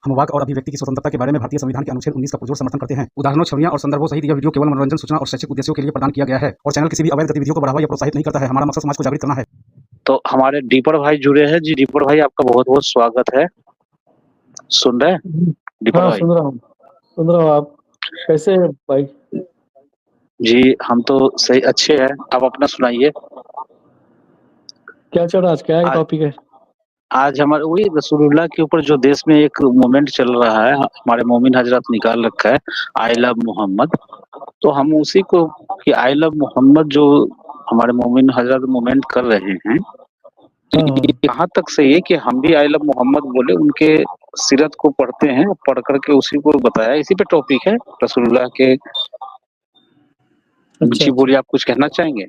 हम वाक और अभिव्यक्ति की स्वतंत्रता के बारे में भारतीय संविधान के अनुच्छेद 19 का पुरजोर समर्थन करते हैं। उदाहरणों, छवियां और संदर्भों सहित यह वीडियो केवल मनोरंजन, सूचना और शैक्षिक उद्देश्यों के लिए प्रदान किया गया है और चैनल किसी भी अवैध गतिविधियों को बढ़ावा या प्रोत्साहित नहीं करता है। हमारा मकसद समाज को जागृत करना है। तो हमारे दीपर भाई जुड़े हैं। जी दीपर भाई, आपका बहुत बहुत स्वागत है। सुन रहे हैं दीपर हाँ, भाई? सुन रहा हूँ। आप कैसे हैं भाई? जी हम तो सही, अच्छे हैं। आप अपना सुनाइए। क्या चल रहा है आज? क्या टॉपिक है? आज हमारे वही रसूलुल्लाह के ऊपर जो देश में एक मूवमेंट चल रहा है, हमारे मोमिन हजरत निकाल रखा है, आई लव मोहम्मद। तो हम उसी को कि आई लव मोहम्मद जो हमारे मोमिन हजरत मूवमेंट कर रहे हैं, यहाँ तक सही है कि हम भी आई लव मोहम्मद बोले, उनके सीरत को पढ़ते हैं, पढ़ करके उसी को बताया। इसी पे टॉपिक है रसूलुल्लाह के। जी बोलिए, आप कुछ कहना चाहेंगे?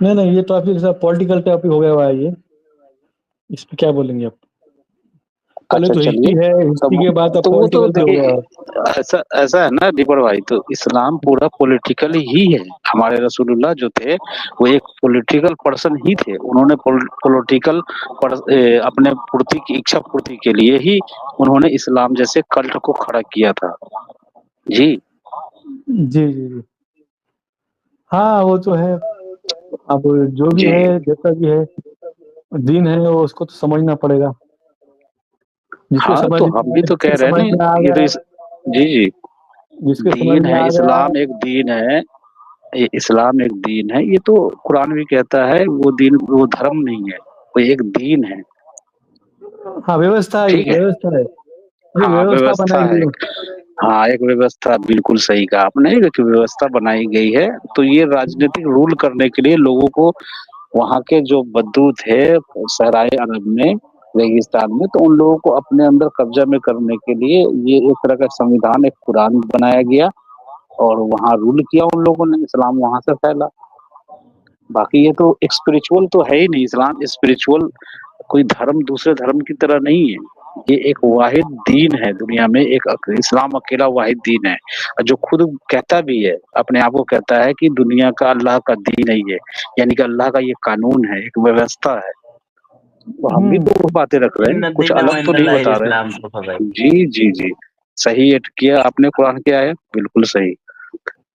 नहीं, ये टॉपिक सब पॉलिटिकल टॉपिक हो गया हुआ है। ये इस पे क्या बोलेंगे आप? पहले तो हिस्ट्री है, हिस्ट्री के बाद अब पॉलिटिकल पे हो गया। ऐसा है ना दीपर भाई, तो इस्लाम पूरा पॉलिटिकल ही है। हमारे रसूलुल्लाह जो थे वो एक पॉलिटिकल पर्सन ही थे। उन्होंने पॉलिटिकल अपने पूर्ति की इच्छा पूर्ति के लिए ही उन्होंने इस्लाम जैसे कल्ट को खड़ा किया था। जी जी। हाँ, वो तो है। अब जो भी है, जैसा भी है, दीन है, वो उसको तो समझना पड़ेगा। हाँ, तो हम भी तो कह रहे हैं ना, ये तो जी दीन है, इस्लाम एक दीन है, इस्लाम एक दीन है। ये तो कुरान भी कहता है वो दीन, वो धर्म नहीं है, वो एक दीन है। हाँ, व्यवस्था ठीक है, हाँ व्यवस्था है। हाँ, एक व्यवस्था, बिल्कुल सही कहा आपने, एक व्यवस्था बनाई गई है। तो ये राजनीतिक रूल करने के लिए लोगों को, वहाँ के जो बद्दू थे सहराए अरब में, रेगिस्तान में, तो उन लोगों को अपने अंदर कब्जा में करने के लिए ये एक तरह का संविधान, एक कुरान बनाया गया और वहाँ रूल किया उन लोगों ने। इस्लाम वहां से फैला। बाकी ये तो एक स्पिरिचुअल तो है ही नहीं। इस्लाम स्पिरिचुअल कोई धर्म दूसरे धर्म की तरह नहीं है। ये एक वाहिद दीन है दुनिया में, एक इस्लाम अकेला वाहिद दीन है, जो खुद कहता भी है, अपने आप को कहता है कि दुनिया का अल्लाह का दीन है ये, यानी कि अल्लाह का ये कानून है, एक व्यवस्था है। तो हम भी तो बातें रख रहे हैं, कुछ अलग तो नहीं बता रहे। जी सही एड किया आपने, कुरान के आया बिल्कुल सही।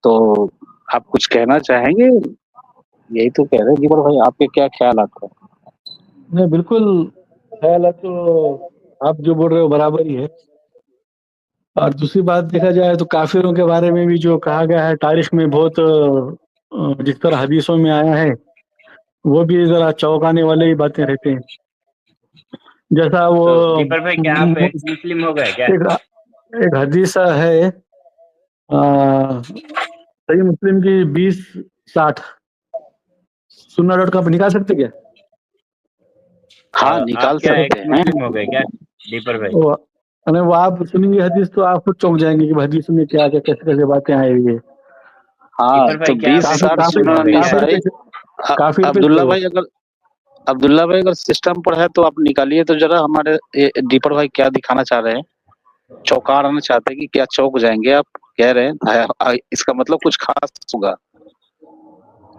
तो आप कुछ कहना चाहेंगे? यही तो कह रहे हैं दीपक भाई, आपके क्या ख्याल आपका? नहीं, बिल्कुल ख्याल है, तो आप जो बोल रहे हो बराबर ही है। और दूसरी बात देखा जाए तो काफिरों के बारे में भी जो कहा गया है तारीख में, बहुत जिस तरह हदीसों में आया है, वो भी जरा चौंकाने वाले ही बातें रहते हैं। जैसा वो तो क्या आप मुस्लिम हो गए क्या? एक हदीस है, सही मुस्लिम की 2060 sunnah.com निकाल सकते क्या? हाँ, निकाल सकते हैं। मुस्लिम हो गए क्या दीपर भाई? वो आप सुनेंगे हदीस तो आप खुद चौंक जाएंगे कि हदीस में क्या क्या कैसे कैसे बातें आई हुई है। हाँ, तो 2060 सुन्नह निसाई। अब्दुल्ला भाई अगर सिस्टम पर है तो आप निकालिए तो जरा। हमारे दीपर भाई क्या दिखाना चाह रहे हैं? चौंकाना चाहते हैं कि क्या चौंक जाएंगे आप? कह रहे हैं इसका मतलब कुछ खास होगा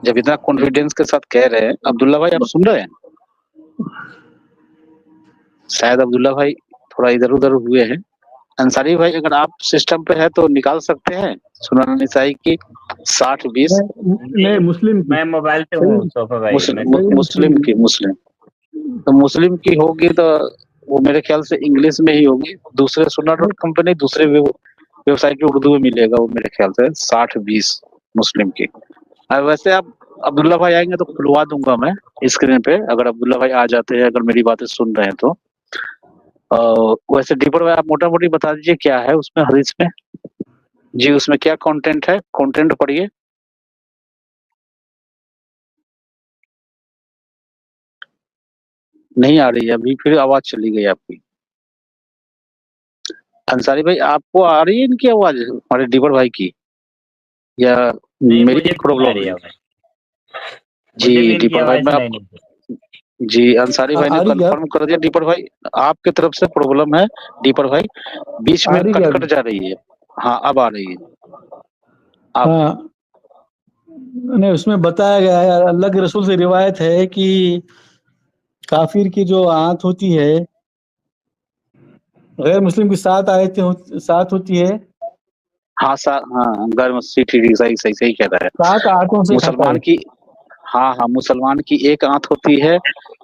जब इतना कॉन्फिडेंस के साथ कह रहे हैं। अब्दुल्ला भाई आप सुन रहे हैं? शायद अब्दुल्ला भाई थोड़ा इधर उधर हुए हैं। अंसारी भाई अगर आप सिस्टम पे है तो निकाल सकते हैं सुन्नह निसाई की 60-20। नहीं, मुस्लिम मैं मोबाइल पे हूँ सोफा भाई। मुस्लिम तो मुस्लिम की होगी तो वो मेरे ख्याल से इंग्लिश में ही होगी। दूसरे sunnah.com पे नहीं, दूसरे वेबसाइट पे उर्दू में मिलेगा वो मेरे ख्याल से 60-20 मुस्लिम की। वैसे आप अब्दुल्ला भाई आएंगे तो खुलवा दूंगा मैं स्क्रीन पे, अगर अब्दुल्ला भाई आ जाते हैं, अगर मेरी बातें सुन रहे हैं तो। वैसे दीपर भाई आप मोटा मोटी बता दीजिए क्या है उसमें, हदीस में। जी उसमें क्या कंटेंट है? कंटेंट पढ़िए। नहीं आ रही है अभी, फिर आवाज चली गई आपकी। अंसारी भाई आपको आ रही है इनकी आवाज, हमारे दीपर भाई की, या मेरी प्रॉब्लम है? जी दीपर भाई मैं जी अंसारी भाई ने कंफर्म कर दिया। दीपर भाई आपके तरफ से प्रॉब्लम है। दीपर भाई बीच में कट जा रही है। हाँ अब आ रही है। हाँ, नहीं उसमें बताया गया है, अल्लाह के रसूल से रिवायत है कि काफिर की जो आंत होती है गैर मुस्लिम की 7 आयतें 7 होती है, हाँ हाँ गैर मुस्लिम, ठीक सही सही सही कह रहा है। 7 आंतों से खाता मुसलमान है, की, हाँ हाँ मुसलमान की एक आंत होती है,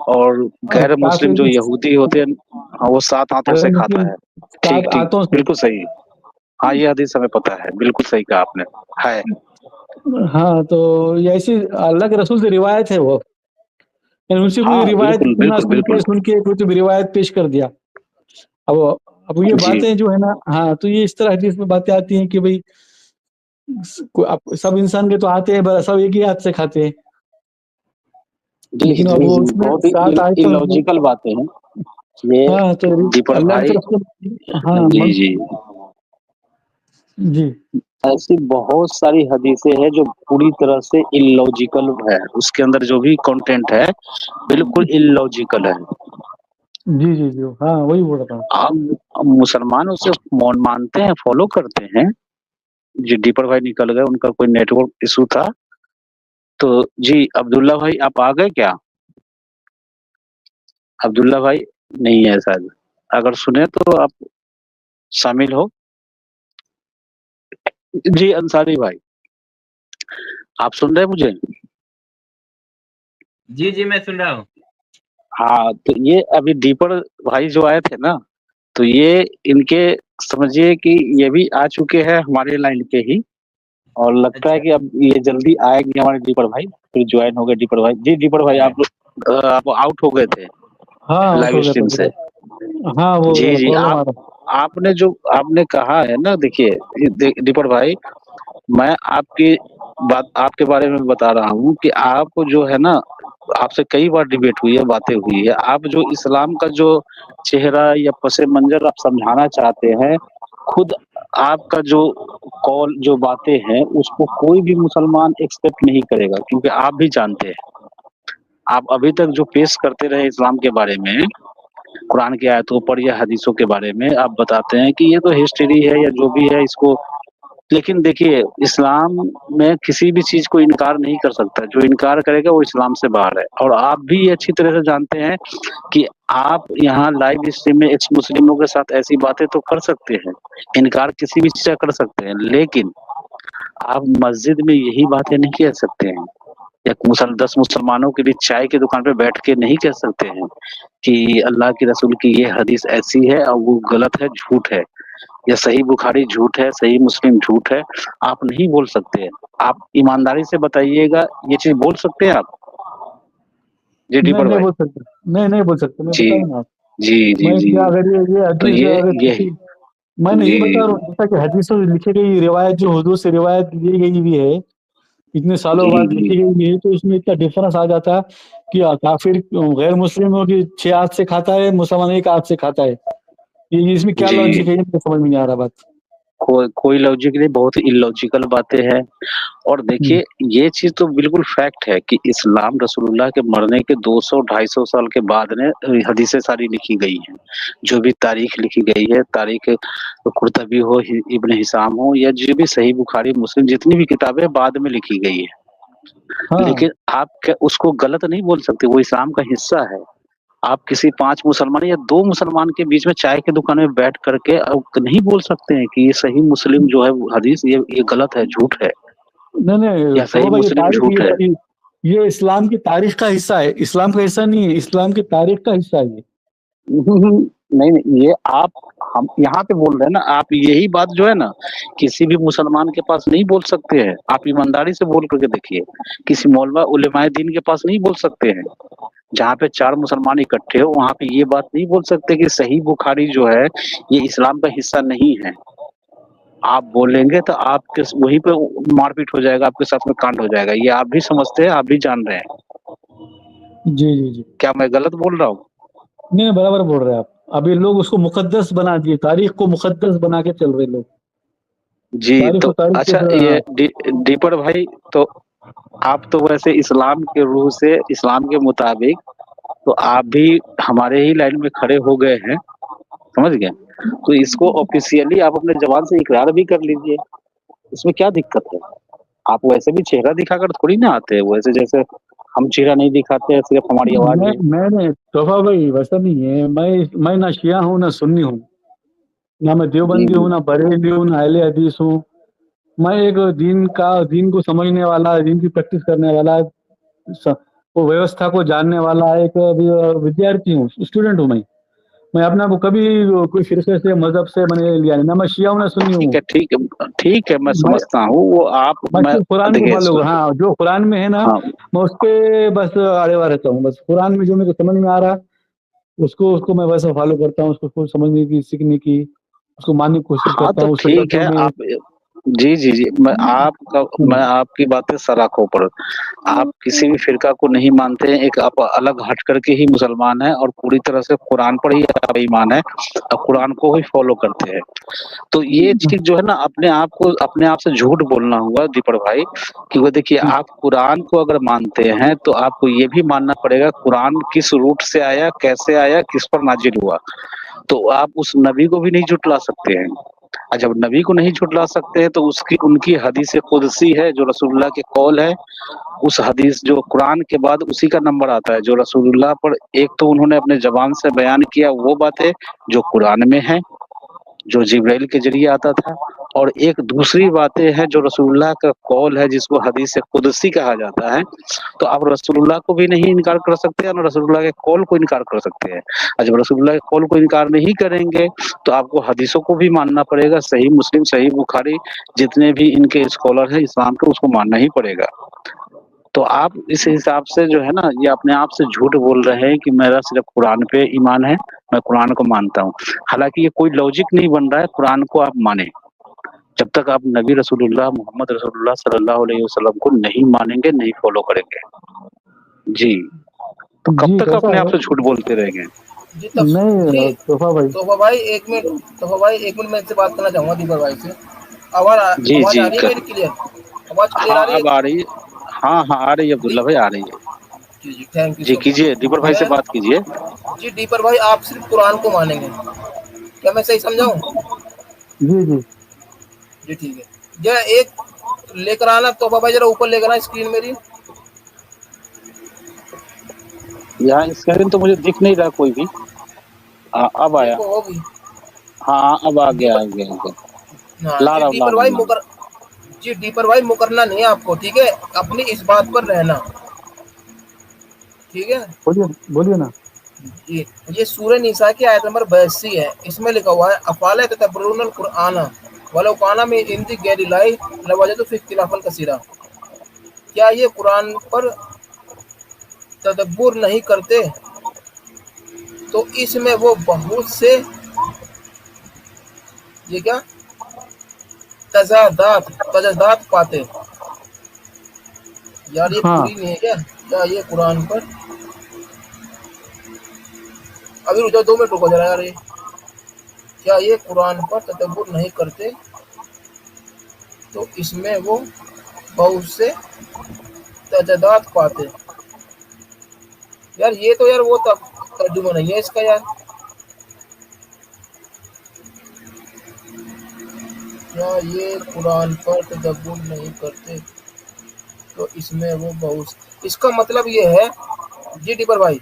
और और गैर मुस्लिम काफिर जो की यहूदी होते हैं, हाँ वो 7 आंतों गैर से खाता मुस्लिम है। 7 ठीक ठीक आंतों से। बिल्कुल सही। हाँ ये हदीस हमें पता है, बिल्कुल सही कहा आपने। है हाँ, तो ये ऐसी अल्लाह के रसूल से रिवायत है वो, यानी उनसे कोई हाँ रिवायत बिल्कुल सुनना बिल्कुल बिल्कुल। सुन के कोई तो रिवायत पेश कर दिया। अब ये जी बातें जो है ना, हाँ, तो ये इस तरह हदीस में बातें आती हैं कि भाई सब इंसान के तो आते हैं, बस सब एक ही हाथ से खाते हैं, जी लेकिन अब जी वो जी, उसमें बहुत 7 ही आयतों से, इलॉजिकल बातें हैं ये। हाँ, तो दीपक अल्लाह की भाई, तरफ से, हाँ, जी जी, जी, ऐसी बहुत सारी हदीसें हैं जो पूरी तरह से इलॉजिकल है, उसके अंदर जो भी कंटेंट है बिल्कुल इलॉजिकल है। जी, जी, जी, हाँ, वही बोल रहा था। अब मुसलमान उसे मौन मानते हैं, फॉलो करते हैं। जी दीपक भाई निकल गए, उनका कोई नेटवर्क इशू था। तो जी अब्दुल्ला भाई आप आ गए क्या? अब्दुल्ला भाई नहीं है शायद, अगर सुने तो आप शामिल हो। जी अंसारी भाई आप सुन रहे हैं मुझे? जी जी मैं सुन रहा हूँ। हाँ तो ये अभी दीपक भाई जो आए थे ना, तो ये इनके समझिए कि ये भी आ चुके हैं हमारे लाइन के ही, और लगता है अच्छा कि अब ये जल्दी आएंगे हमारे दीपक भाई, फिर ज्वाइन हो गए दीपक भाई। जी दीपक भाई आप आउट हो गए थे हाँ, आउट लाइव हो गया स्ट्रीम से। था, हाँ, वो जी जी प्रॉब्लम आ रहा। आपने जो आपने कहा है ना, देखिए दीपक भाई, मैं आपकी बात आपके बारे में बता रहा हूँ कि आप जो है ना, आपसे कई बार डिबेट हुई है, बातें हुई है, आप जो इस्लाम का जो चेहरा या पसे मंजर आप समझाना चाहते हैं, खुद आपका जो कॉल जो बातें हैं उसको कोई भी मुसलमान एक्सेप्ट नहीं करेगा, क्योंकि आप भी जानते हैं, आप अभी तक जो पेश करते रहे इस्लाम के बारे में, कुरान की आयतों पर या हदीसों के बारे में आप बताते हैं कि ये तो हिस्ट्री है या जो भी है इसको, लेकिन देखिए इस्लाम में किसी भी चीज को इनकार नहीं कर सकता, जो इनकार करेगा वो इस्लाम से बाहर है। और आप भी ये अच्छी तरह से जानते हैं कि आप यहाँ लाइव स्ट्रीम में एक्स मुस्लिमों के साथ ऐसी बातें तो कर सकते हैं, इनकार किसी भी चीज का कर सकते हैं, लेकिन आप मस्जिद में यही बातें नहीं कह सकते हैं, या 10 मुसलमानों के बीच चाय की दुकान पे बैठ के नहीं कह सकते हैं कि अल्लाह के रसूल की ये हदीस ऐसी है और वो गलत है, झूठ है, या सही बुखारी झूठ है, सही मुस्लिम झूठ है। आप नहीं बोल सकते। आप ईमानदारी से बताइएगा, ये चीज बोल सकते हैं आप? जी नहीं, दीपक नहीं भाई। बोल सकते, नहीं, नहीं बोल सकते, मैं जी बताऊँ ना। जी जी मैं जी, क्या, अगर ये तो हदीस अगर ये किसी, मैंने जी ये बता रहा हूँ, जैसा कि हदीसों में लिखी गई रिवायत, जो हुजूर से रिवायत ली गई भी है, इतने सालों जी बाद जी लिखी गई भी है, तो इसमें इतना डिफरेंस आ जाता है कि काफिर गैर मुस्लिमों की 6 हाथ से खाता है, मुसलमान 1 हाथ से खाता है। ये इसमें क्या जी, लॉजिक है, ये मुझे समझ में नहीं आ रहा बात। कोई लॉजिक नहीं, बहुत ही इलॉजिकल बातें हैं। और हम्म, देखिए ये चीज तो बिल्कुल फैक्ट है कि इस्लाम रसूलुल्लाह के मरने के 200-250 साल के बाद ने हदीसें सारी लिखी गई हैं, जो भी तारीख लिखी गई है, तारीख कुर्तबी हो, इब्न हिसाम हो, या जो भी सही बुखारी मुस्लिम जितनी भी किताबें बाद में लिखी गई है, हाँ, लेकिन आप क्या उसको गलत नहीं बोल सकते, वो इस्लाम का हिस्सा है। आप किसी 5 मुसलमान या 2 मुसलमान के बीच में चाय की दुकान में बैठ करके आप नहीं बोल सकते हैं कि ये सही मुस्लिम जो है हदीस ये गलत है, झूठ है, नहीं, नहीं, या तो सही भाई, ये मुस्लिम तारीख, झूठ है। ये इस्लाम की तारीख का हिस्सा है, इस्लाम का हिस्सा नहीं है, इस्लाम की तारीख का हिस्सा है ये। नहीं नहीं, ये आप हम यहाँ पे बोल रहे हैं ना, आप यही बात जो है ना किसी भी मुसलमान के पास नहीं बोल सकते हैं। आप ईमानदारी से बोल करके देखिए, किसी मौलवा उलेमाए दीन के पास नहीं बोल सकते हैं। जहाँ पे 4 मुसलमान इकट्ठे हो वहाँ पे ये बात नहीं बोल सकते कि सही बुखारी जो है ये इस्लाम का हिस्सा नहीं है। आप बोलेंगे तो आपके वहीं पे मारपीट हो जाएगा, आपके साथ में कांड हो जाएगा, ये आप भी समझते हैं, आप भी जान रहे हैं। जी, जी, जी। क्या मैं गलत बोल रहा हूँ? नहीं, बराबर बोल रहे हैं आप। अभी लोग उसको मुकद्दस बना दिए, तारीख को मुकद्दस बना के चल रहे लोग। जी तारीख तो को तारीख के अच्छा, हाँ, ये दीपर भाई, तो आप तो वैसे इस्लाम के रूह से, इस्लाम के मुताबिक तो आप भी हमारे ही लाइन में खड़े हो गए हैं, समझ गए? तो इसको ऑफिशियली आप अपने जबान से इकरार भी कर लीजिए, इसमें क्या दिक्कत है? आप वैसे भी चेहरा दिखाकर थोड़ी ना आते हैं, वैसे जैसे हम चेहरा नहीं दिखाते हैं, सिर्फ हमारी आवाज है। मैंने तोहफा भाई, वैसा नहीं है, मैं ना शिया हूँ ना सुन्नी हूँ, ना मैं देवबंदी हूँ, ना बरेली हूँ, ना अहले हदीस हूँ। मैं एक दीन को समझने वाला, दीन की प्रैक्टिस करने वाला, वो व्यवस्था को जानने वाला एक विद्यार्थी हूँ, स्टूडेंट हूँ मैं अपने आप को कभी कोई फिरके से, मजहब से मैंने लिया नहीं, ना मैं शिया हूँ ना सुन्नी हूँ। ठीक है, मैं मैं समझता हूँ वो आप। मैं मैं सिर्फ कुरान को फॉलो, हाँ, जो कुरान में है ना, हाँ मैं उस पे बस अड़ेवा रहता हूँ। बस कुरान में जो मेरे को समझ में आ रहा, उसको मैं वैसा फॉलो करता हूँ, उसको खुद समझने की, सीखने की, उसको मानने की कोशिश हाँ, करता तो हूँ, उसके ठीक है तर्जुमे। आप। जी, मैं आपकी बातें सराख हूँ, पर आप किसी भी फिरका को नहीं मानते हैं, एक आप अलग हट करके ही मुसलमान हैं और पूरी तरह से कुरान पर ही आप ईमान है और कुरान को ही फॉलो करते हैं। तो ये चीज जो है ना, अपने आप से झूठ बोलना हुआ दीपक भाई, कि वो देखिए, आप कुरान को अगर मानते हैं तो आपको ये भी मानना पड़ेगा कुरान किस रूट से आया, कैसे आया, किस पर नाजिल हुआ। तो आप उस नबी को भी नहीं झुटला सकते हैं। जब नबी को नहीं झुटला सकते हैं तो उसकी उनकी हदीस कुदसी है जो रसूलुल्लाह के कौल है। उस हदीस जो कुरान के बाद उसी का नंबर आता है, जो रसूलुल्लाह पर एक तो उन्होंने अपने जबान से बयान किया वो बातें जो कुरान में है, जो जिब्राइल के जरिए आता था, और एक दूसरी बातें हैं जो रसूलुल्लाह का कौल है जिसको हदीस कुदसी कहा जाता है। तो आप रसूलुल्लाह को भी नहीं इनकार कर सकते और रसूलुल्लाह के कौल को इनकार कर सकते हैं। और जब रसूलुल्लाह के कौल को इनकार नहीं करेंगे तो आपको हदीसों को भी मानना पड़ेगा। सही मुस्लिम, सही बुखारी, जितने भी इनके स्कॉलर हैं इस्लाम के, उसको मानना ही पड़ेगा। तो आप इस हिसाब से जो है ना, ये अपने आप से झूठ बोल रहे हैं कि मेरा सिर्फ कुरान पे ईमान है, मैं कुरान को मानता हूँ। हालांकि ये कोई लॉजिक नहीं बन रहा है। कुरान को आप माने, जब तक आप नबी रसूलुल्लाह मोहम्मद रसूलुल्लाह सल्लल्लाहु अलैहि वसल्लम को नहीं मानेंगे, नहीं फॉलो करेंगे। जी, तो कब जी, तक कैसा अपने आप है? से झूठ बोलते रहेंगे? जी तब जी नहीं तोहफा भाई। तोहफा भाई एक मिनट, तोहफा भाई एक मिनट, मैं इससे बात करना चाहूँगा दीपक भाई से। आवाज जी आवाज जी आ रही है मेरी क्लियर? आवाज क्लियर हाँ, आ रही है? अब आ रही है। हाँ हाँ, आ रही है जी अब्दुल्ला भाई, आ रही है। जी जी, थैंक यू जी सो कीजिए, दीपक मच। भाई से मैं बात कीजिए। जी दीपक भाई, आप सिर्फ कुरान को मानेंगे, क्या मैं सही समझाऊँ? जी जी जी ठीक है। जरा एक लेकर आना तोहफा भाई, जरा ऊपर लेकर आना स्क्रीन मेरी। यहाँ स्क्रीन तो मुझे दिख नहीं रहा कोई भी। अब आया। देखो होगी। हाँ, अब आ गया, दीपक, आ गया, आ गया। हाँ जी ला दीपक रहा भाई हूँ, ला रहा मुकर जी दीपक भाई, मुकरना नहीं है आपको, ठीक है? अपनी इस बात पर रहना, ठीक है? बोलिए, बोलिए ना। ये सूरह निसा की आयत नंबर 82 है। इसमें लिखा हुआ है अफाला तदब्बरुनल कुरआन वलौ काना मिन इंदी गैरिल्लाहि लवजदू फी इख्तिलाफन कसीरा। क्या ये कुरान पर तदब्बुर नहीं करते तो इसमें वो बहुत से ये क्या तजादात पाते। यार ये हाँ पूरी नहीं है क्या ये कुरान पर? अभी रुको, 2 मिनट रुको जरा यार। ये क्या ये कुरान पर तदब्बुर नहीं करते तो इसमें वो बहुत से तजादात पाते। यार ये तो यार वो तर्जुमा नहीं है इसका यार। क्या ये कुरान पर तदब्बुर नहीं करते तो इसमें वो बहुत, इसका मतलब ये है जी दीपर भाई,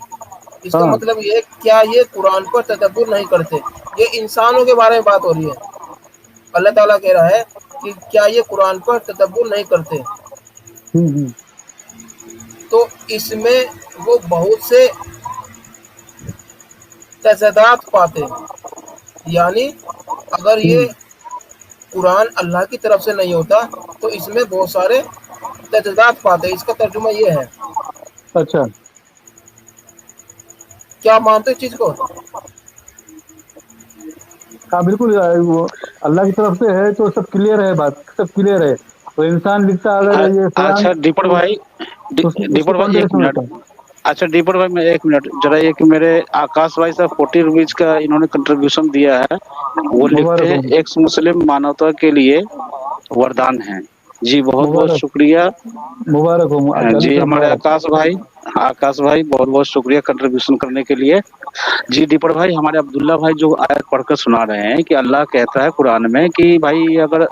इसका हाँ। मतलब ये, क्या ये कुरान पर तदब्बुर नहीं करते, ये इंसानों के बारे में बात हो रही है। अल्लाह ताला कह रहा है कि क्या ये कुरान पर तदब्बुर नहीं करते हम्म। तो इसमें वो बहुत से तजादात पाते। यानी अगर ये हम्म, कुरान अल्लाह की तरफ से नहीं होता तो इसमें बहुत सारे तजादात पाते। इसका तर्जुमा ये है। अच्छा। क्या आप मानते हो इस चीज को? हाँ बिल्कुल, वो अल्लाह की तरफ से है तो सब क्लियर है, बात सब क्लियर है। तो इंसान लिखता अगर ये कुरान अच्छा दीपक तो भाई, उसके दीपक भाई एक कॉन्टेक्स्ट में मिनट। होता है। अच्छा दीपक भाई, मैं 1 मिनट जरा, ये कि मेरे आकाश भाई साहब 40 रुपीज का इन्होंने कंट्रीब्यूशन दिया है। वो लिखते मुबारक हैं हो, एक्स मुस्लिम मानवता के लिए वरदान है। जी बहुत बहुत मुबारक, शुक्रिया। मुबारक हो, चालीस जी रुपये हमारे मुबारक। आकाश भाई बहुत बहुत शुक्रिया कंट्रीब्यूशन करने के लिए। जी दीपक भाई, हमारे अब्दुल्ला भाई जो आयत पढ़कर सुना रहे हैं कि अल्लाह कहता है कुरान में कि भाई अगर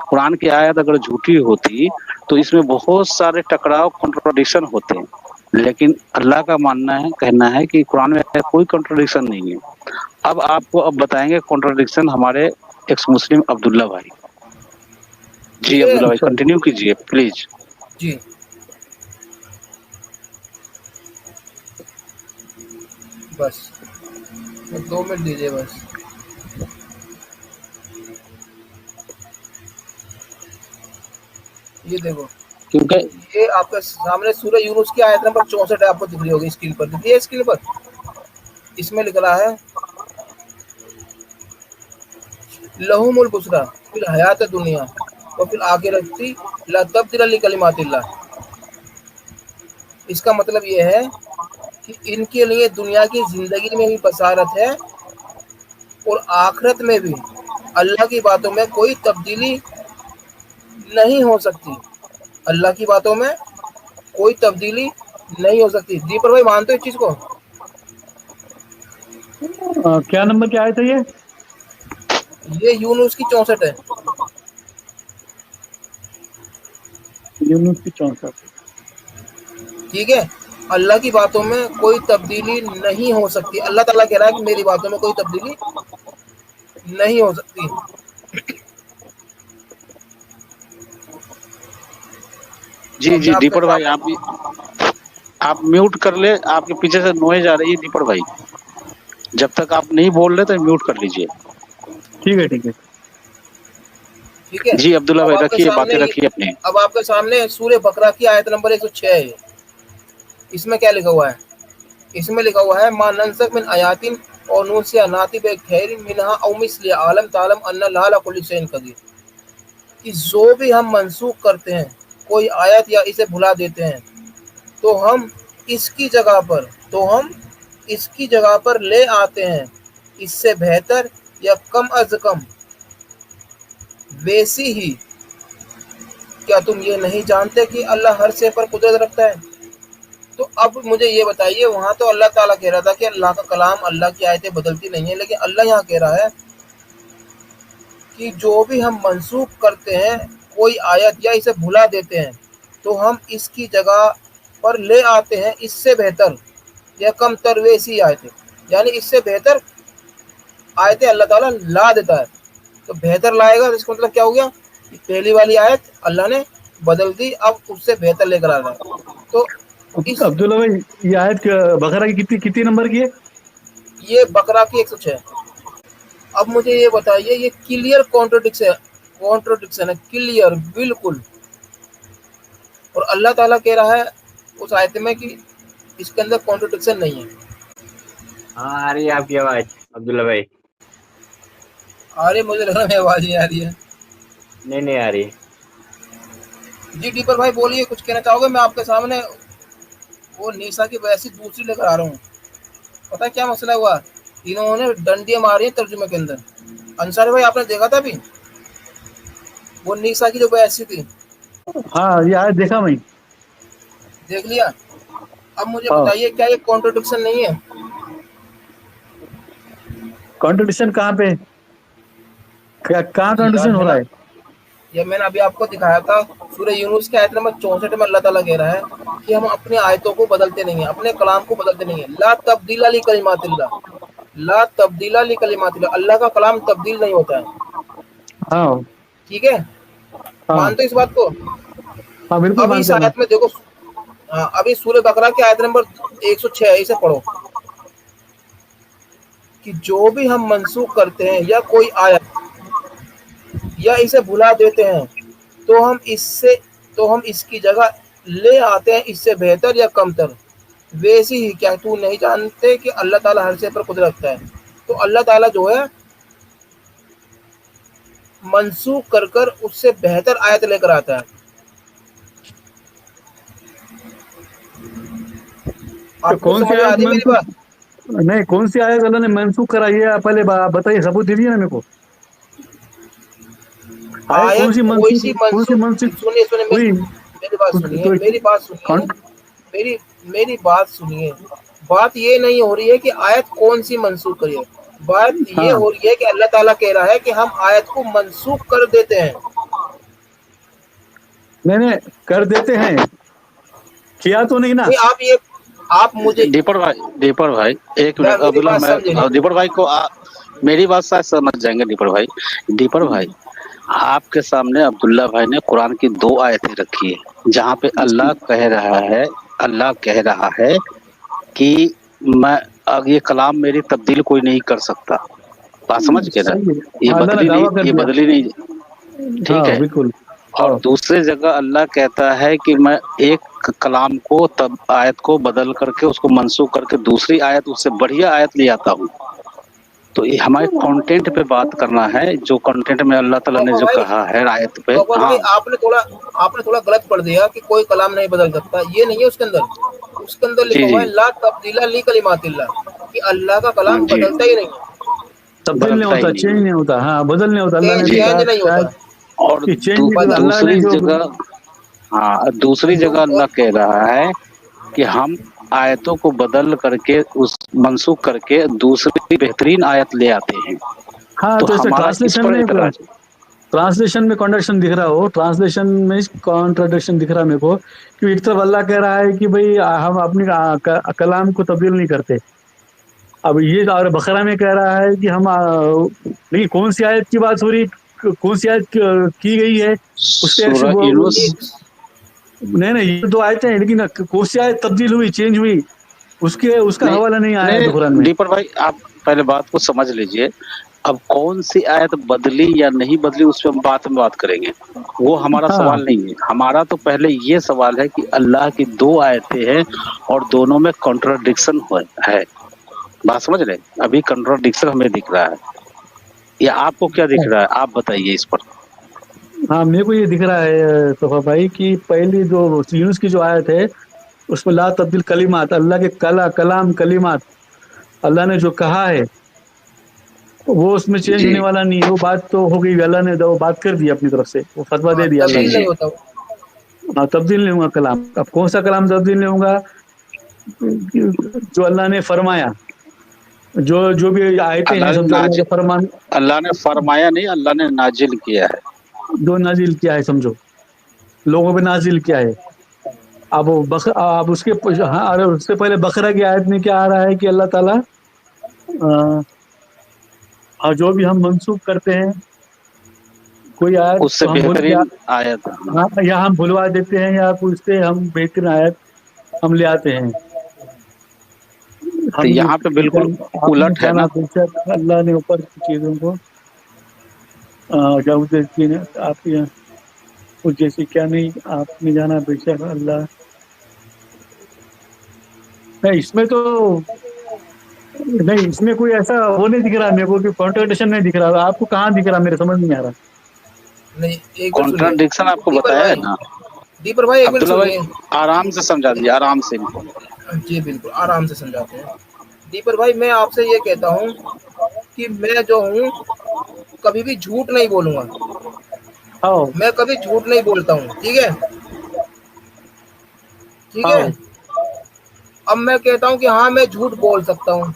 कुरान की आयत अगर झूठी होती तो इसमें बहुत सारे टकराव, कॉन्ट्रडिक्शन होते हैं। लेकिन अल्लाह का मानना है, कहना है कि कुरान में कोई कॉन्ट्रडिक्शन नहीं है। अब आपको अब बताएंगे कॉन्ट्रडिक्शन हमारे एक्स मुस्लिम अब्दुल्ला भाई। जी ये अब्दुल्ला भाई अच्छा कंटिन्यू कीजिए प्लीज। जी बस 2 मिनट दीजिए बस। ये देखो, क्योंकि ये आपके सामने सूरह यूनुस की आयत नंबर 64 है, आपको दिख रही होगी स्क्रीन पर, दिख रही है स्क्रीन पर। इसमें लिख रहा है लहुमुल बुसरा फिल हयात दुनिया व फिल आखिरती ला तब्दीला लि कलिमातिल्लाह। इसका मतलब ये है कि इनके लिए दुनिया की जिंदगी में भी बसारत है और आखिरत में भी अल्लाह की बातों में कोई तब्दीली नहीं हो सकती। अल्लाह की बातों में कोई तब्दीली नहीं हो सकती। दीपर भाई मानते हो इस चीज को? क्या नंबर क्या आया था ये यूनुस की 64 है। यूनुस की 64। ठीक है, अल्लाह की बातों में कोई तब्दीली नहीं हो सकती। अल्लाह ताला कह रहा है कि मेरी बातों में कोई तब्दीली नहीं हो सकती। जी अब मैं जी आपके दीपक भाई सामने आप म्यूट कर ले, आपके पीछे से नॉइज आ रही है दीपक भाई। जब तक आप नहीं बोल रहे तो म्यूट कर लीजिए। ठीक है ठीक है। ठीक है, जी अब्दुल्ला अब भाई आपके रखिए, बातें सामने रखिए अपने। अब आपके सामने सूर्य बकरा की आयत नंबर 106 है। इसमें क्या लिखा हुआ है? इसमें लिखा हुआ है मा नंसख मिन आयातिन और नूसिया नाति बे खैरिन मिनहा औ मिस्ली आलम तालम अन्ना अल्लाह अला कुल्ली शैइन कदीर। कि जो भी हम मंसूख करते हैं कोई आयत या इसे भुला देते हैं तो हम इसकी जगह पर ले आते हैं इससे बेहतर या कम अज कम वैसी ही। क्या तुम ये नहीं जानते कि अल्लाह हर शे पर कुदरत रखता है? तो अब मुझे ये बताइए, वहां तो अल्लाह ताला कह रहा था कि अल्लाह का कलाम, अल्लाह की आयतें बदलती नहीं है, लेकिन अल्लाह यहाँ कह रहा है कि जो भी हम मंसूख करते हैं कोई आयत या इसे भुला देते हैं तो हम इसकी जगह पर ले आते हैं इससे बेहतर या कम तर वैसी आयतें। यानी इससे बेहतर आयतें अल्लाह ताला ला देता है। तो बेहतर लाएगा तो इसका मतलब क्या हो गया कि पहली वाली आयत अल्लाह ने बदल दी, अब उससे बेहतर लेकर आ रहा है। तो इस अब्दुल्ला भाई ये आयत बकरा की कितनी नंबर की है? ये बकरा की 106। अब मुझे ये बताइए, ये क्लियर कॉन्ट्रोडिक्शन है, क्लियर बिल्कुल। और अल्लाह ताला कह रहा है उस आयत में कि इसके अंदर कॉन्ट्रोडिक्शन नहीं है। हाँ आ रही है आपकी आवाज अब्दुल्ला भाई। अरे मुझे लग रहा है आवाज नहीं आ रही है। नहीं आ रही। जी दीपर भाई बोलिए, कुछ कहना चाहोगे? मैं आपके सामने वो निशा की वैसी दूसरी लेकर आ रहा हूँ। पता है क्या मसला हुआ? इन्होंने डंडियां मारी हैं तर्जुमे के अंदर। अंसारी भाई आपने देखा था अभी वो निशा की जो वैसी थी? हाँ ये आयत देखा मैं। देख लिया? अब मुझे हाँ बताइए क्या ये कॉन्ट्रोडिक्शन नहीं है? कॉन्ट्रडिक्शन कहाँ पे, कहाँ यार कॉन्ट्रडिक्शन हो रहा है? मैंने अभी आपको दिखाया था सूरह यूनुस की आयत नंबर 64 में अल्लाह ताला कह रहा है कि हम अपनी आयतों को बदलते नहीं है, अपने कलाम को बदलते नहीं है। ला तब्दीला ली कलिमातिल्लाह, ला तब्दीला ली कलिमातिल्लाह। अल्लाह का कलाम तब्दील नहीं होता है। हाँ ठीक है, हाँ मानते हो इस बात को? हाँ बिल्कुल अब इस मानते हैं। आयत में देखो, हाँ अभी सूरह बकरा की आयत नंबर 106 है, इसे पढ़ो कि जो भी हम मंसूख करते हैं या कोई आयत या इसे भुला देते हैं तो हम इसकी जगह ले आते हैं इससे बेहतर या कमतर वैसी ही। क्या तू नहीं जानते कि अल्लाह ताला हर शे पर कुदरत रखता है? तो अल्लाह ताला जो है मंसूख कर कर उससे बेहतर आयत लेकर आता है। तो आपको कौन सी समझ में आ आयत रही है मेरी मंसूख, बात? नहीं कौन सी आयत अल्लाह ने मंसूख कराई है, पहले बताइए, सबूत दीजिए ना मेरे को। आयत आयत कोई सी कौन सी मंसूख, मंसूख सुनिए सुनिए हुई? मेरी बात सुनिए, तो मेरी बात सुनिए, मेरी बात सुनिए। बात ये नहीं हो रही है कि आयत कौन सी मंसूख करी है, बात ये हाँ हो रही है कि अल्लाह ताला कह रहा है कि हम आयत को मंसूख कर देते हैं। मैंने कर देते हैं, किया तो नहीं ना। नहीं, आप ये आप मुझे दीपक भाई एक मिनट, मेरी अब्दुल्ला बात मैं समझे नहीं। दीपक भाई को मेरी बात शायद समझ जाएंगे दीपक भाई आपके सामने अब्दुल्ला भाई ने कुरान की 2 आयतें रखी है जहाँ पे अल्लाह कह रहा है कि मैं अब ये कलाम मेरी तब्दील कोई नहीं कर सकता। बात समझ के ना, सही है। ये हाँ, अल्लाह ने दावा कर दिया। बदली नहीं, ठीक हाँ है। बिल्कुल। और हाँ दूसरी जगह अल्लाह कहता है कि मैं एक कलाम को तब आयत को बदल करके उसको मंसूख करके दूसरी आयत उससे बढ़िया आयत ले आता हूँ। तो ये हमारे कंटेंट पे बात करना है, जो कंटेंट में अल्लाह ताला ने जो कहा है आयत पे। तो भाई आपने थोड़ा गलत पढ़ दिया कि कोई कलाम नहीं बदल सकता, ये नहीं है उसके अंदर लिखा हुआ है ला तब्दीला ली कलिमातिल्लाह, कि अल्लाह का कलाम जी बदलता ही नहीं, तब्दील नहीं होता, चेंज नहीं होता। हाँ बदल नहीं होता। अल्लाह ने भी चेंज नहीं कहा होता। और कि चेंज नहीं होता। अल्लाह ने जो दूसरी जगह अल्लाह कह रहा है कि हम आयतों को बदल करके उस मंसूख करके दूसरी बेहतरीन आयत ले आते हैं। हाँ तो तो इसमें हमारा इस पर एतराज है। ट्रांसलेशन में कॉन्ट्रडिक्शन दिख रहा हो, ट्रांसलेशन में कॉन्ट्रडिक्शन दिख रहा है मेरे को, कि एक तरफ अल्लाह कह रहा है कि भाई हम अपनी कलाम को तब्दील नहीं करते, अब ये और बकरा में कह रहा है कि हम लेकिन कौन सी आयत की बात हो रही, कौन सी आयत की गई है उसके सूरह यूनुस नहीं ये 2 आयतें हैं, लेकिन कौन सी आयत तब्दील हुई, चेंज हुई, उसका हवाला नहीं आया है कुरान में। दीपक भाई आप पहले बात को समझ लीजिए। अब कौन सी आयत बदली या नहीं बदली उस पर हम बात में बात करेंगे, वो हमारा सवाल नहीं है। हमारा तो पहले ये सवाल है कि अल्लाह की 2 आयतें हैं और दोनों में कॉन्ट्राडिक्शन है। बात समझ रहे? अभी कॉन्ट्राडिक्शन हमें दिख रहा है, या आपको क्या दिख रहा है, आप बताइए इस पर। हाँ मेरे को ये दिख रहा है तोफा भाई कि पहली जो यूनुस की जो आयत है उसमें ला तब्दील कलिमात, अल्लाह के कलाम कलिमात, अल्लाह ने जो कहा है वो उसमें चेंज होने वाला नहीं है। वो बात तो हो गई, अल्लाह ने वो बात कर दी अपनी तरफ से, वो फतवा दे दिया अल्लाह ने। नहीं होता। हाँ तब्दील नहीं होगा कलाम। अब कौन सा कलाम तब्दील नहीं होगा? जो अल्लाह ने फरमाया, जो भी आयतें हैं समझो अल्लाह का फरमान, अल्लाह ने फरमाया नहीं, अल्लाह ने नाजिल किया है। जो नाजिल किया है समझो, लोगों पे नाजिल किया है। अब उसके हाँ, अरे उससे पहले बकरा की आयत में क्या आ रहा है कि अल्लाह ताला जो भी हम मंसूख करते हैं कोई आयत उससे तो हम बेहतरीन आयत या हम भुलवा देते हैं या उससे हम बेहतरीन आयत हम ले आते हैं। तो यहाँ पे बिल्कुल उलट है ना। अल्लाह ने ऊपर की चीजों को आप कुछ जैसे क्या नहीं आपने जाना बेशक अल्लाह नहीं, इसमें तो नहीं, इसमें कोई ऐसा वो नहीं दिख रहा मेरे को कि कॉन्ट्रडिक्शन नहीं दिख रहा। आपको कहाँ दिख रहा, मेरे समझ नहीं आ रहा। नहीं एक कॉन्ट्रडिक्शन आपको बताया है ना दीपर भाई, एक मिनट सुनिए, आराम से समझा दिए, आराम से। जी बिल्कुल आराम से समझाते हैं। दीपर भाई मैं आपसे ये कहता हूँ कि मैं जो हूँ कभी भी झूठ नहीं बोलूंगा। मैं कभी झूठ नहीं बोलता हूँ, ठीक है ठीक है। अब मैं कहता हूँ कि हाँ मैं झूठ बोल सकता हूँ,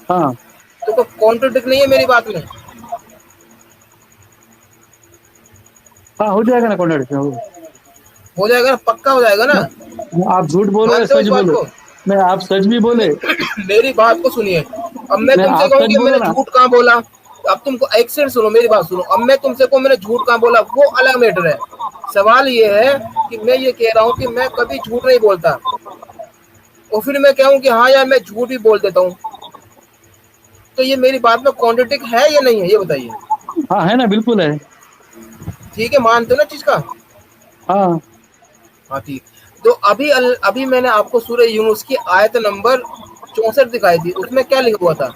हाँ तो कॉन्ट्रडिक्ट नहीं है मेरी बात में? हाँ हो जाएगा ना कॉन्ट्रडिक्शन, हो जाएगा ना, पक्का हो जाएगा ना। आप झूठ बोलो या सच बोलो, मैं आप सच भी बोले मेरी बात को सुनिए। अब मैं तुमसे कहूँ कि मैंने झूठ कहाँ बोला, अब तुमको एक सेकंड सुनो, मेरी बात सुनो। अब मैं तुमसे कहूँ मैंने झूठ कहाँ बोला, वो अलग मैटर है। सवाल ये है कि मैं ये कह रहा हूँ कि मैं कभी झूठ नहीं बोलता, और फिर मैं कहूँ कि हाँ यार मैं झूठ भी बोल देता हूँ, तो ये मेरी बात में कॉन्ट्रडिक्ट है या नहीं है, ये बताइए। हाँ है ना, बिल्कुल है। ठीक है, मानते हो ना चीज का? हाँ हाँ ठीक। तो अभी मैंने आपको सूरह यूनुस की आयत नंबर 64 दिखाई थी, उसमें क्या लिखा हुआ था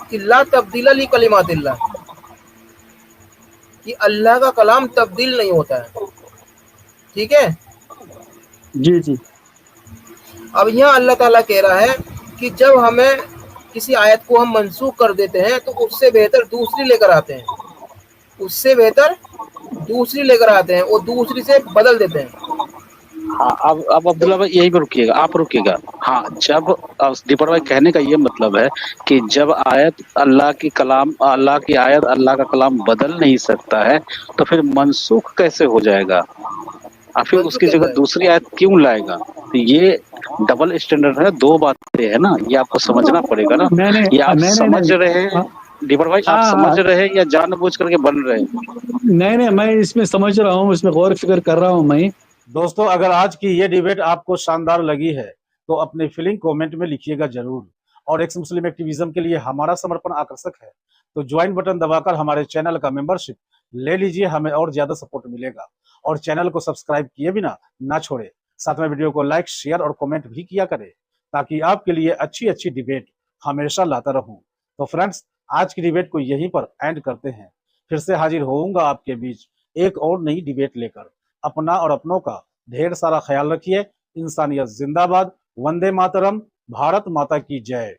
कि ला तब्दीला ली कलिमातिल्लाह, कि अल्लाह का कलाम तब्दील नहीं होता है, ठीक है जी जी। अब यहाँ अल्लाह ताला कह रहा है कि जब हमें किसी आयत को हम मंसूख कर देते हैं तो उससे बेहतर दूसरी लेकर आते हैं, उससे बेहतर दूसरी लेकर आते हैं और दूसरी से बदल देते हैं। हाँ अब अब्दुल्ला भाई यही पे रुकिएगा, आप रुकिएगा। हाँ जब दीपक भाई कहने का ये मतलब है कि जब आयत अल्लाह की आयत अल्लाह का कलाम बदल नहीं सकता है तो फिर मनसूख कैसे हो जाएगा? और फिर उसकी जगह दूसरी आयत क्यों लाएगा? तो ये डबल स्टैंडर्ड है, दो बातें है ना, ये आपको समझना पड़ेगा ना। ये आप समझ रहे हैं दीपक भाई, आप समझ रहे हैं या जानबूझ करके बन रहे हैं? नहीं, मैं इसमें समझ रहा हूँ, इसमें गौर फिक्र कर रहा हूँ मैं। दोस्तों, अगर आज की ये डिबेट आपको शानदार लगी है तो अपनी फीलिंग कमेंट में लिखिएगा जरूर। और एक्स मुस्लिम एक्टिविज्म के लिए हमारा समर्पण आकर्षक है, तो ज्वाइन बटन दबाकर हमारे चैनल का मेंबरशिप ले लीजिए, हमें और ज्यादा सपोर्ट मिलेगा। और चैनल को सब्सक्राइब किए बिना ना छोड़े, साथ में वीडियो को लाइक, शेयर और कमेंट भी किया करें, ताकि आपके लिए अच्छी अच्छी डिबेट हमेशा लाता रहूं। तो फ्रेंड्स, आज की डिबेट को यहीं पर एंड करते हैं। फिर से हाजिर होऊंगा आपके बीच एक और नई डिबेट लेकर। अपना और अपनों का ढेर सारा ख्याल रखिए। इंसानियत जिंदाबाद, वंदे मातरम, भारत माता की जय।